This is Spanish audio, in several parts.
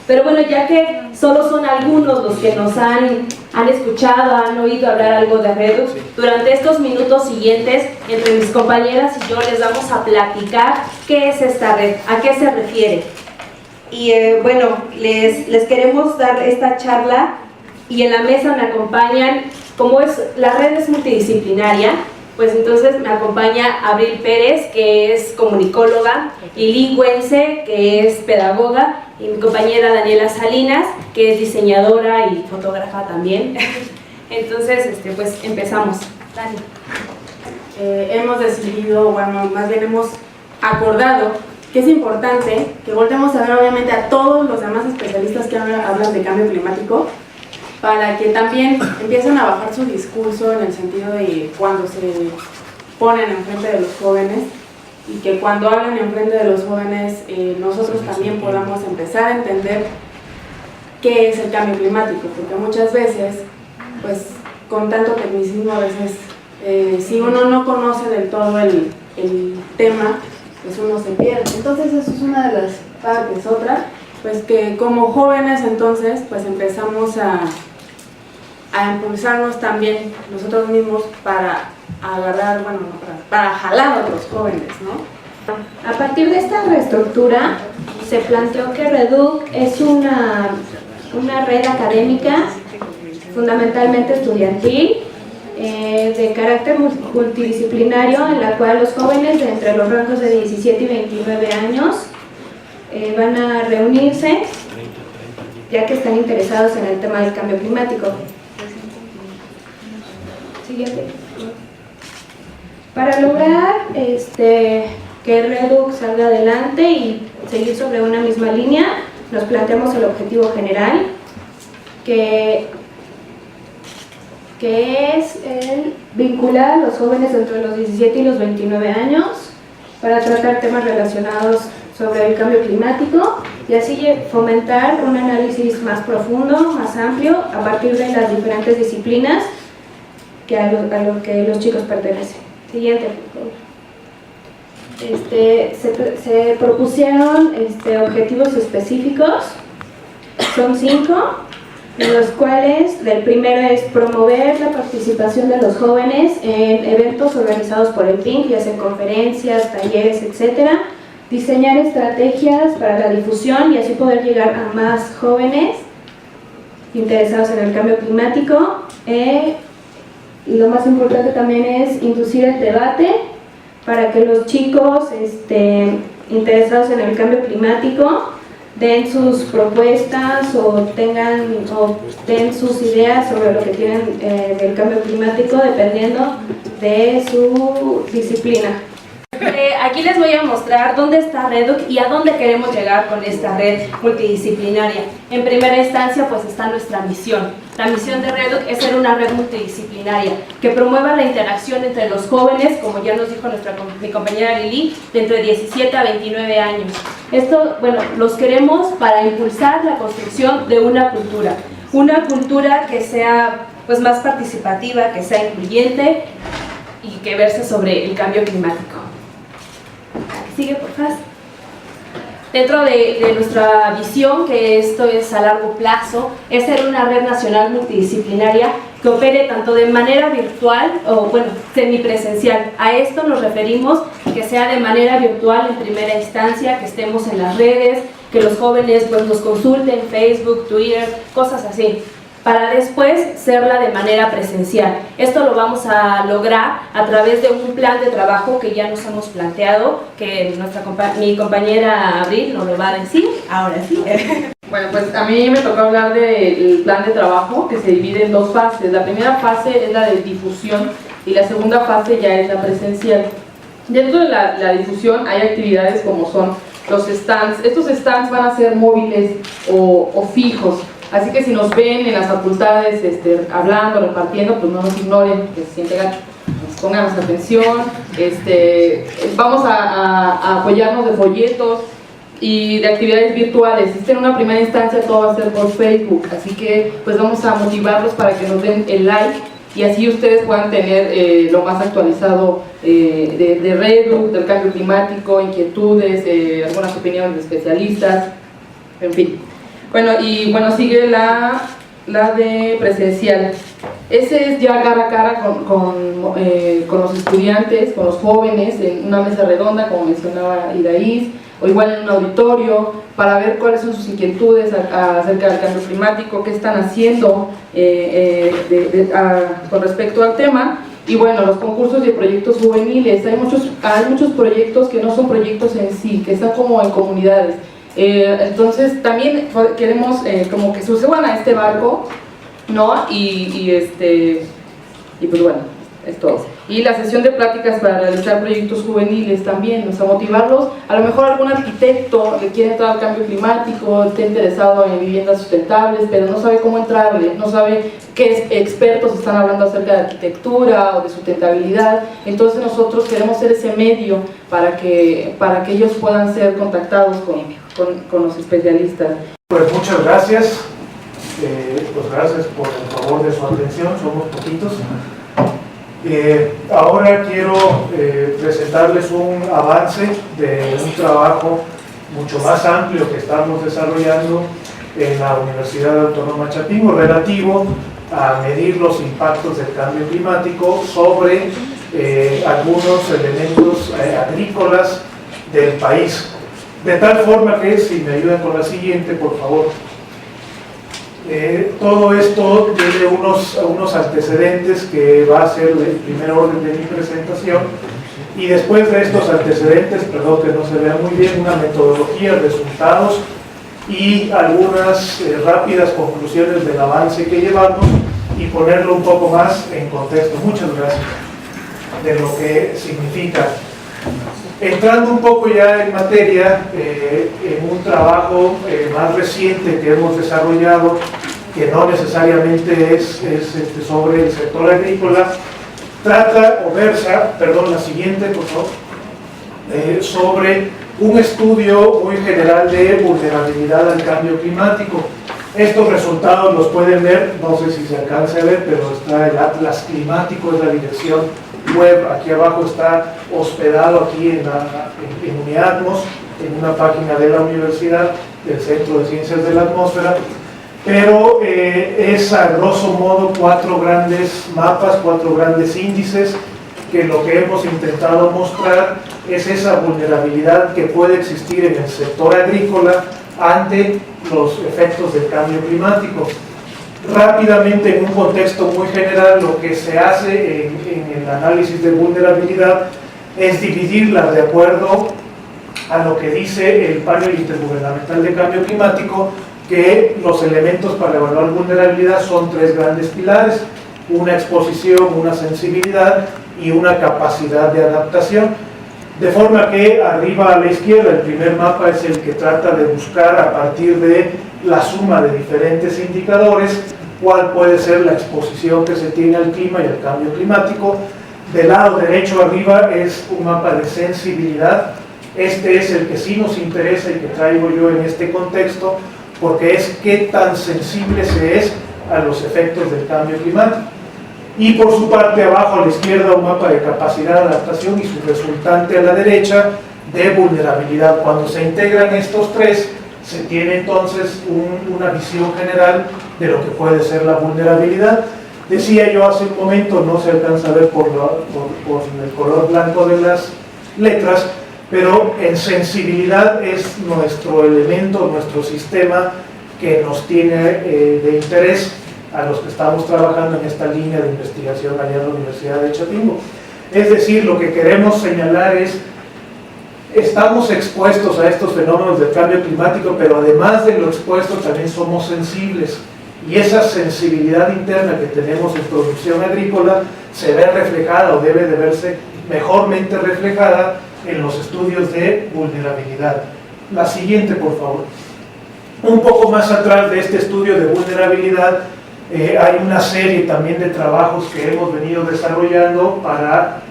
Pero bueno, ya que solo son algunos los que nos han escuchado, han oído hablar algo de Redux, durante estos minutos siguientes, entre mis compañeras y yo les vamos a platicar qué es esta red, a qué se refiere. Y bueno, les queremos dar esta charla y en la mesa me acompañan, como la red es multidisciplinaria, pues entonces me acompaña Abril Pérez, que es comunicóloga, y Lili Güense, que es pedagoga, y mi compañera Daniela Salinas, que es diseñadora y fotógrafa también. Entonces, pues empezamos. Dani. Hemos decidido, bueno, más bien hemos acordado que es importante que voltemos a ver obviamente a todos los demás especialistas que hablan de cambio climático, para que también empiecen a bajar su discurso en el sentido de cuando se ponen enfrente de los jóvenes, y que cuando hablan enfrente de los jóvenes nosotros también podamos empezar a entender qué es el cambio climático, porque muchas veces, pues con tanto tecnicismo a veces, si uno no conoce del todo el tema, pues uno se pierde. Entonces eso es una de las partes. Otra, pues que como jóvenes entonces pues empezamos a impulsarnos también nosotros mismos para agarrar, bueno, para jalar a los jóvenes, ¿no? A partir de esta reestructura se planteó que Redux es una red académica, fundamentalmente estudiantil, de carácter multidisciplinario, en la cual los jóvenes de entre los rangos de 17 y 29 años van a reunirse, ya que están interesados en el tema del cambio climático. Siguiente. Para lograr que Redux salga adelante y seguir sobre una misma línea, nos planteamos el objetivo general, que es el vincular a los jóvenes entre los 17 y los 29 años para tratar temas relacionados sobre el cambio climático y así fomentar un análisis más profundo, más amplio, a partir de las diferentes disciplinas a lo que los chicos pertenecen. Siguiente, por favor. Se propusieron objetivos específicos, son 5, de los cuales el primero es promover la participación de los jóvenes en eventos organizados por el PINC, ya sea conferencias, talleres, etc. Diseñar estrategias para la difusión y así poder llegar a más jóvenes interesados en el cambio climático. Y lo más importante también es inducir el debate para que los chicos interesados en el cambio climático den sus propuestas o den sus ideas sobre lo que tienen del cambio climático dependiendo de su disciplina. Aquí les voy a mostrar dónde está Redux y a dónde queremos llegar con esta red multidisciplinaria. En primera instancia pues está nuestra misión. La misión de Redux es ser una red multidisciplinaria que promueva la interacción entre los jóvenes, como ya nos dijo mi compañera Lili, de entre 17 a 29 años. Esto, bueno, los queremos para impulsar la construcción de una cultura que sea pues más participativa, que sea incluyente y que verse sobre el cambio climático. Sigue, por favor. Dentro de nuestra visión, que esto es a largo plazo, es ser una red nacional multidisciplinaria que opere tanto de manera virtual o, bueno, semipresencial. A esto nos referimos que sea de manera virtual en primera instancia, que estemos en las redes, que los jóvenes pues nos consulten, Facebook, Twitter, cosas así, para después serla de manera presencial. Esto lo vamos a lograr a través de un plan de trabajo que ya nos hemos planteado, que mi compañera Abril nos lo va a decir, ahora sí. Bueno, pues a mí me tocó hablar del plan de trabajo, que se divide en 2 fases. La primera fase es la de difusión y la segunda fase ya es la presencial. Dentro de la difusión hay actividades como son los stands. Estos stands van a ser móviles o fijos. Así que si nos ven en las facultades hablando, repartiendo, pues no nos ignoren, que se siente gacho. Nos pongamos atención, vamos a apoyarnos de folletos y de actividades virtuales. En una primera instancia todo va a ser por Facebook, así que pues vamos a motivarlos para que nos den el like y así ustedes puedan tener lo más actualizado de Redux, del cambio climático, inquietudes, algunas opiniones de especialistas, en fin. Bueno, y bueno, sigue la de presencial. Ese es ya cara a cara con los estudiantes, con los jóvenes, en una mesa redonda, como mencionaba Idaís, o igual en un auditorio, para ver cuáles son sus inquietudes acerca del cambio climático, qué están haciendo con respecto al tema. Y bueno, los concursos y proyectos juveniles, hay muchos proyectos que no son proyectos en sí, que están como en comunidades. Entonces también queremos como que se suban a este barco, ¿no? Y pues bueno, es todo. Y la sesión de pláticas para realizar proyectos juveniles también, o sea, motivarlos. A lo mejor algún arquitecto que quiere entrar al cambio climático, está interesado en viviendas sustentables, pero no sabe cómo entrarle, no sabe qué expertos están hablando acerca de arquitectura o de sustentabilidad. Entonces nosotros queremos ser ese medio para que ellos puedan ser contactados con los especialistas. Pues muchas gracias. Pues gracias por el favor de su atención, somos poquitos. Ahora quiero presentarles un avance de un trabajo mucho más amplio que estamos desarrollando en la Universidad Autónoma Chapingo relativo a medir los impactos del cambio climático sobre algunos elementos agrícolas del país. De tal forma que, si me ayudan con la siguiente, por favor. Todo esto tiene unos antecedentes que va a ser el primer orden de mi presentación, y después de estos antecedentes, perdón que no se vea muy bien, una metodología, resultados y algunas rápidas conclusiones del avance que llevamos, y ponerlo un poco más en contexto. Muchas gracias. De lo que significa. Entrando un poco ya en materia, en un trabajo más reciente que hemos desarrollado, que no necesariamente es sobre el sector agrícola, trata o versa, perdón, la siguiente, por favor, sobre un estudio muy general de vulnerabilidad al cambio climático. Estos resultados los pueden ver, no sé si se alcanza a ver, pero está el Atlas Climático, es la dirección web, aquí abajo está hospedado aquí en Uniatmos, en una página de la universidad, del Centro de Ciencias de la Atmósfera, pero es a grosso modo 4 grandes mapas, 4 grandes índices, que lo que hemos intentado mostrar es esa vulnerabilidad que puede existir en el sector agrícola ante los efectos del cambio climático. Rápidamente, en un contexto muy general, lo que se hace en el análisis de vulnerabilidad es dividirla de acuerdo a lo que dice el Panel Intergubernamental de Cambio Climático, que los elementos para evaluar vulnerabilidad son 3 grandes pilares: una exposición, una sensibilidad y una capacidad de adaptación. De forma que arriba a la izquierda, el primer mapa es el que trata de buscar a partir de la suma de diferentes indicadores cuál puede ser la exposición que se tiene al clima y al cambio climático. Del lado derecho arriba es un mapa de sensibilidad. Este es el que sí nos interesa y que traigo yo en este contexto, porque es qué tan sensible se es a los efectos del cambio climático. Y por su parte abajo a la izquierda un mapa de capacidad de adaptación y su resultante a la derecha de vulnerabilidad. Cuando se integran estos 3, se tiene entonces una visión general de lo que puede ser la vulnerabilidad. Decía yo hace un momento, no se alcanza a ver por el color blanco de las letras, pero en sensibilidad es nuestro elemento, nuestro sistema que nos tiene de interés a los que estamos trabajando en esta línea de investigación allá en la Universidad de Chapingo. Es decir, lo que queremos señalar es, estamos expuestos a estos fenómenos del cambio climático, pero además de lo expuesto también somos sensibles, y esa sensibilidad interna que tenemos en producción agrícola se ve reflejada, o debe de verse mejormente reflejada, en los estudios de vulnerabilidad. La siguiente, por favor. Un poco más atrás de este estudio de vulnerabilidad hay una serie también de trabajos que hemos venido desarrollando para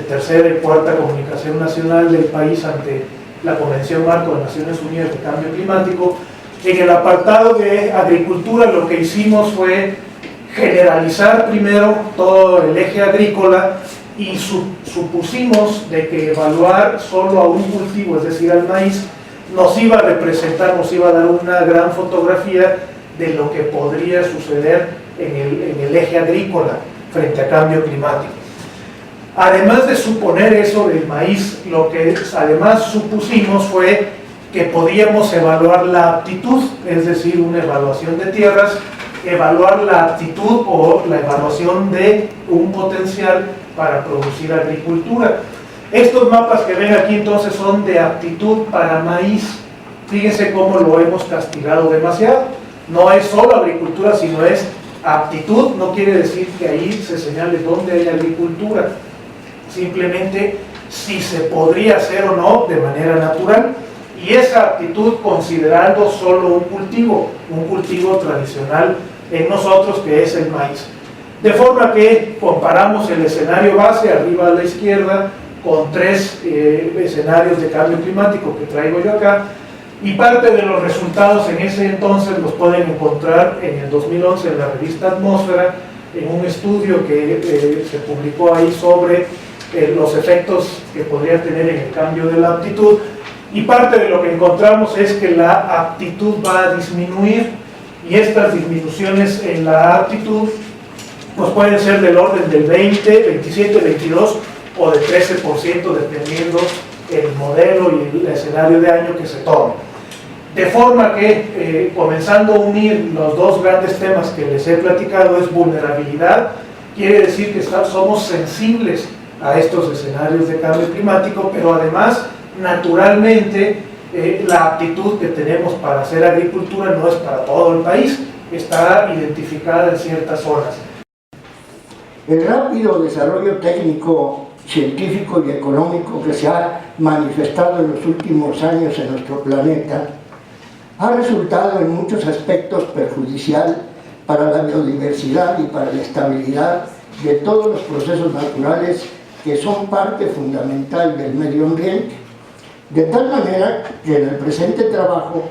tercera y cuarta comunicación nacional del país ante la Convención Marco de Naciones Unidas de Cambio Climático. En el apartado de agricultura lo que hicimos fue generalizar primero todo el eje agrícola y supusimos de que evaluar solo a un cultivo, es decir, al maíz, nos iba a representar, nos iba a dar una gran fotografía de lo que podría suceder en el eje agrícola frente a cambio climático. Además de suponer eso del maíz, lo que además supusimos fue que podíamos evaluar la aptitud, es decir, una evaluación de tierras, evaluar la aptitud o la evaluación de un potencial para producir agricultura. Estos mapas que ven aquí entonces son de aptitud para maíz. Fíjense cómo lo hemos castigado demasiado. No es solo agricultura, sino es aptitud. No quiere decir que ahí se señale dónde hay agricultura. Simplemente si se podría hacer o no de manera natural. Y esa aptitud considerando solo un cultivo tradicional en nosotros, que es el maíz. De forma que comparamos el escenario base, arriba a la izquierda, con 3 escenarios de cambio climático que traigo yo acá, y parte de los resultados en ese entonces los pueden encontrar en el 2011 en la revista Atmósfera, en un estudio que se publicó ahí sobre los efectos que podría tener en el cambio de la aptitud, y parte de lo que encontramos es que la aptitud va a disminuir, y estas disminuciones en la aptitud pues pueden ser del orden del 20, 27, 22 o de 13%, dependiendo el modelo y el escenario de año que se tome. De forma que, comenzando a unir los dos grandes temas que les he platicado, es vulnerabilidad, quiere decir que somos sensibles a estos escenarios de cambio climático, pero además, naturalmente, la aptitud que tenemos para hacer agricultura no es para todo el país, está identificada en ciertas zonas. El rápido desarrollo técnico, científico y económico que se ha manifestado en los últimos años en nuestro planeta ha resultado en muchos aspectos perjudicial para la biodiversidad y para la estabilidad de todos los procesos naturales que son parte fundamental del medio ambiente. De tal manera que en el presente trabajo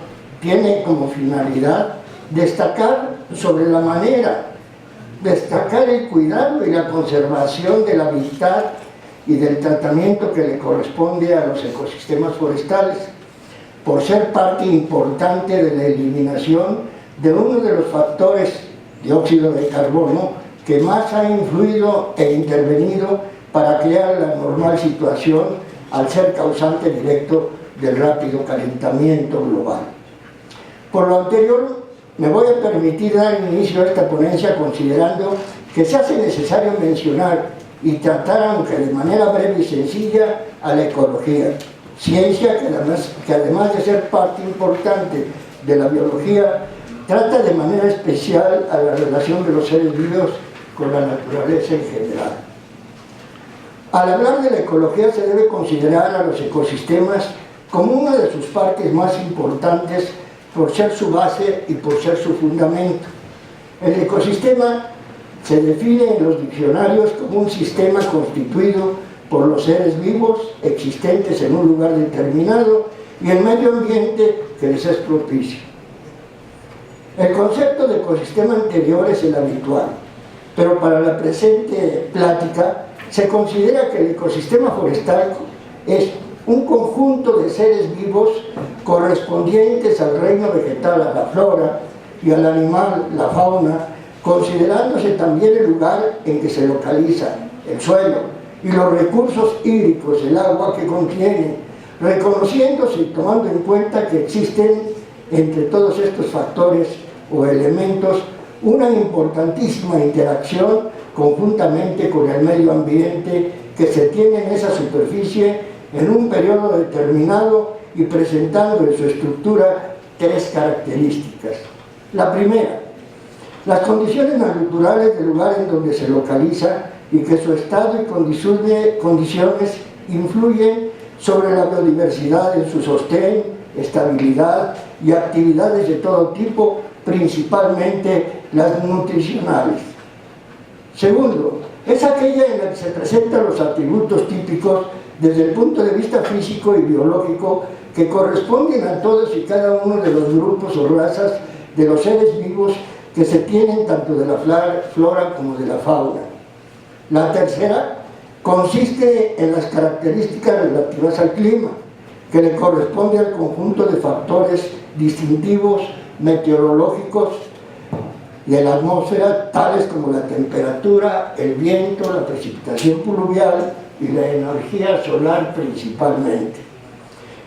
tiene como finalidad destacar sobre la manera, destacar el cuidado y la conservación del hábitat y del tratamiento que le corresponde a los ecosistemas forestales, por ser parte importante de la eliminación de uno de los factores, dióxido de carbono, que más ha influido e intervenido para crear la normal situación al ser causante directo del rápido calentamiento global. Por lo anterior, me voy a permitir dar inicio a esta ponencia considerando que se hace necesario mencionar y tratar, aunque de manera breve y sencilla, a la ecología, ciencia que además de ser parte importante de la biología, trata de manera especial a la relación de los seres vivos con la naturaleza en general. Al hablar de la ecología se debe considerar a los ecosistemas como una de sus partes más importantes por ser su base y por ser su fundamento. El ecosistema se define en los diccionarios como un sistema constituido por los seres vivos existentes en un lugar determinado y el medio ambiente que les es propicio. El concepto de ecosistema anterior es el habitual, pero para la presente plática se considera que el ecosistema forestal es un conjunto de seres vivos correspondientes al reino vegetal, a la flora, y al animal, la fauna, considerándose también el lugar en que se localiza, el suelo, y los recursos hídricos, el agua que contiene, reconociéndose y tomando en cuenta que existen entre todos estos factores o elementos una importantísima interacción conjuntamente con el medio ambiente que se tiene en esa superficie en un periodo determinado y presentando en su estructura 3 características. La primera, las condiciones naturales del lugar en donde se localiza y que su estado y condiciones influyen sobre la biodiversidad en su sostén, estabilidad y actividades de todo tipo, principalmente las nutricionales. Segundo, es aquella en la que se presentan los atributos típicos desde el punto de vista físico y biológico que corresponden a todos y cada uno de los grupos o razas de los seres vivos que se tienen tanto de la flora como de la fauna. La tercera consiste en las características relativas al clima, que le corresponde al conjunto de factores distintivos meteorológicos de la atmósfera, tales como la temperatura, el viento, la precipitación pluvial y la energía solar principalmente.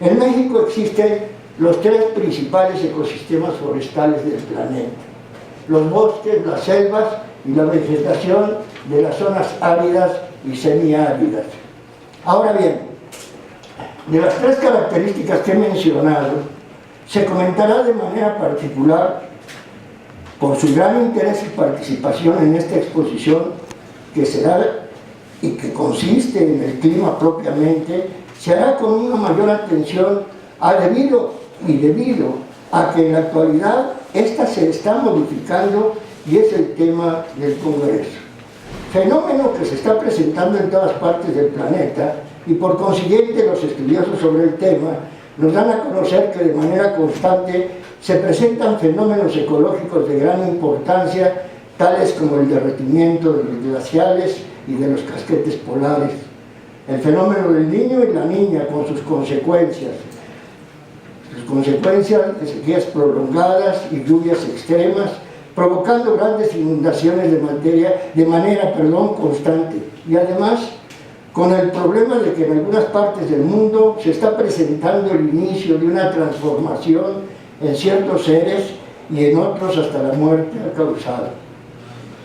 En México existen los tres principales ecosistemas forestales del planeta: los bosques, las selvas y la vegetación de las zonas áridas y semiáridas. Ahora bien, de las tres características que he mencionado, se comentará de manera particular, por su gran interés y participación en esta exposición, que será y que consiste en el clima propiamente, se hará con una mayor atención debido a que en la actualidad esta se está modificando y es el tema del Congreso. Fenómeno que se está presentando en todas partes del planeta, y por consiguiente los estudiosos sobre el tema nos dan a conocer que de manera constante se presentan fenómenos ecológicos de gran importancia, tales como el derretimiento de los glaciares y de los casquetes polares, el fenómeno del Niño y la Niña con sus consecuencias de sequías prolongadas y lluvias extremas, provocando grandes inundaciones de manera constante, y además con el problema de que en algunas partes del mundo se está presentando el inicio de una transformación en ciertos seres y en otros hasta la muerte ha causado.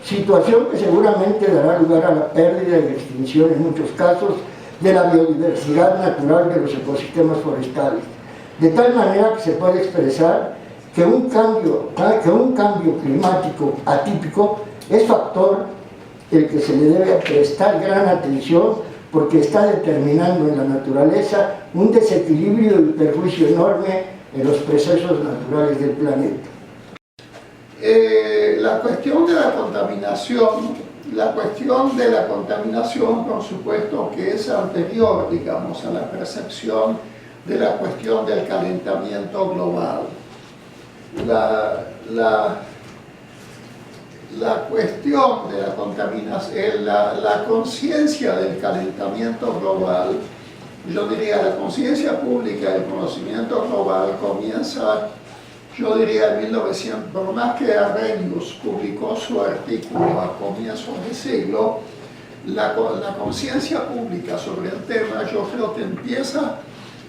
Situación que seguramente dará lugar a la pérdida y extinción en muchos casos de la biodiversidad natural de los ecosistemas forestales, de tal manera que se puede expresar que un cambio climático atípico es factor el que se le debe prestar gran atención, porque está determinando en la naturaleza un desequilibrio y perjuicio enorme en los procesos naturales del planeta. La cuestión de la contaminación, por supuesto que es anterior, digamos, a la percepción de la cuestión del calentamiento global. La cuestión de la contaminación, la conciencia del calentamiento global, yo diría la conciencia pública del conocimiento global comienza, yo diría en 1900, por más que Arrhenius publicó su artículo a comienzos de siglo, la conciencia pública sobre el tema yo creo que empieza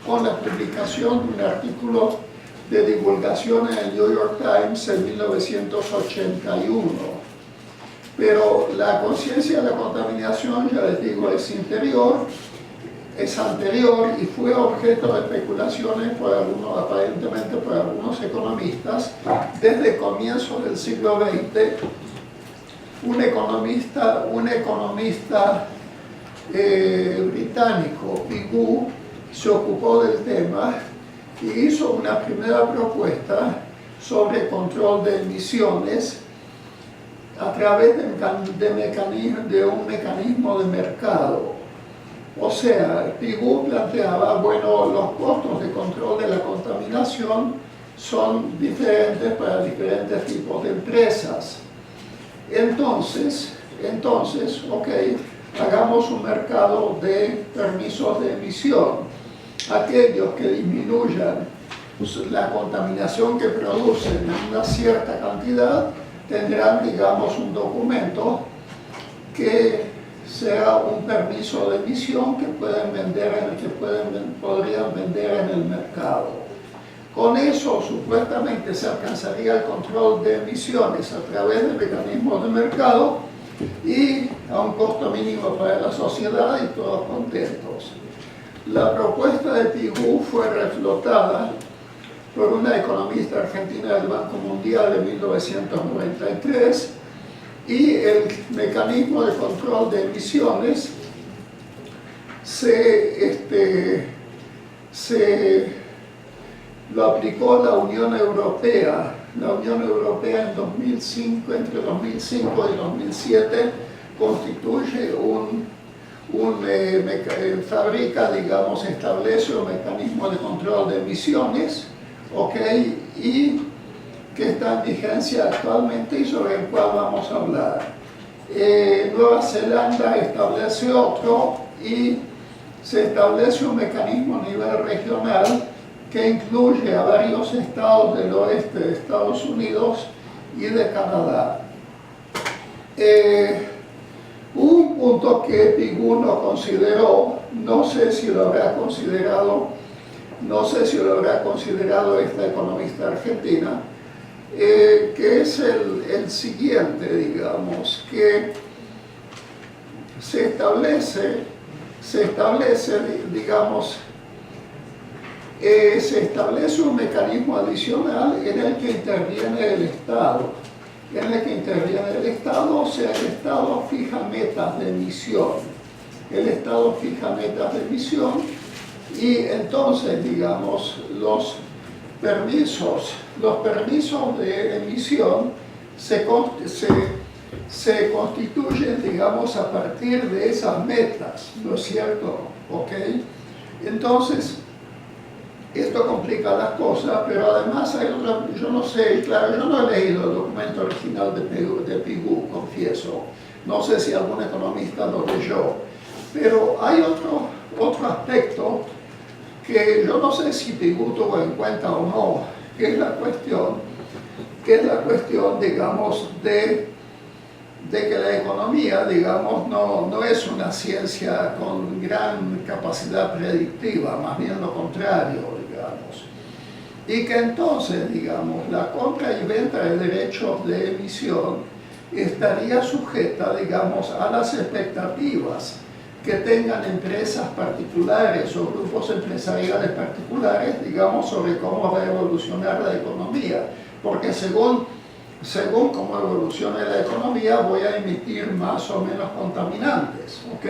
con la publicación de un artículo de divulgación en el New York Times en 1981. Pero la conciencia de la contaminación, ya les digo, es anterior y fue objeto de especulaciones aparentemente por algunos economistas desde el comienzo del siglo XX. Un economista británico, Pigou, se ocupó del tema y hizo una primera propuesta sobre control de emisiones a través de un mecanismo de mercado. O sea, Pigou planteaba, bueno, los costos de control de la contaminación son diferentes para diferentes tipos de empresas. Entonces, ok, hagamos un mercado de permisos de emisión. Aquellos que disminuyan la contaminación que producen en una cierta cantidad tendrán, digamos, un documento que sea un permiso de emisión que podrían vender en el mercado. Con eso supuestamente se alcanzaría el control de emisiones a través de mecanismos de mercado y a un costo mínimo para la sociedad y todos contentos. La propuesta de Pigou fue reflotada por una economista argentina del Banco Mundial en 1993 y el mecanismo de control de emisiones lo aplicó la Unión Europea. La Unión Europea en 2005, entre 2005 y 2007, constituye fabrica, digamos, establece un mecanismo de control de emisiones, ¿ok? Y que está en vigencia actualmente y sobre el cual vamos a hablar. Nueva Zelanda establece otro y se establece un mecanismo a nivel regional que incluye a varios estados del oeste de Estados Unidos y de Canadá. Un punto que Pigou no consideró, no sé si lo habrá considerado esta economista argentina, que es el siguiente, digamos, que se establece, digamos, se establece un mecanismo adicional en el que interviene el Estado. O sea, el Estado fija metas de emisión. Y entonces, digamos, los permisos de emisión se constituyen, digamos, a partir de esas metas, ¿no es cierto? ¿Ok? Entonces, esto complica las cosas, pero además hay otra, yo no sé, claro, yo no he leído el documento original de Pigou, confieso. No sé si algún economista lo leyó, pero hay otro aspecto que yo no sé si Pigou tuvo en cuenta o no, que es la cuestión, digamos, de que la economía, digamos, no es una ciencia con gran capacidad predictiva, más bien lo contrario, digamos. Y que entonces, digamos, la compra y venta de derechos de emisión estaría sujeta, digamos, a las expectativas que tengan empresas particulares o grupos empresariales particulares, digamos, sobre cómo va a evolucionar la economía. Porque según cómo evolucione la economía, voy a emitir más o menos contaminantes, ¿ok?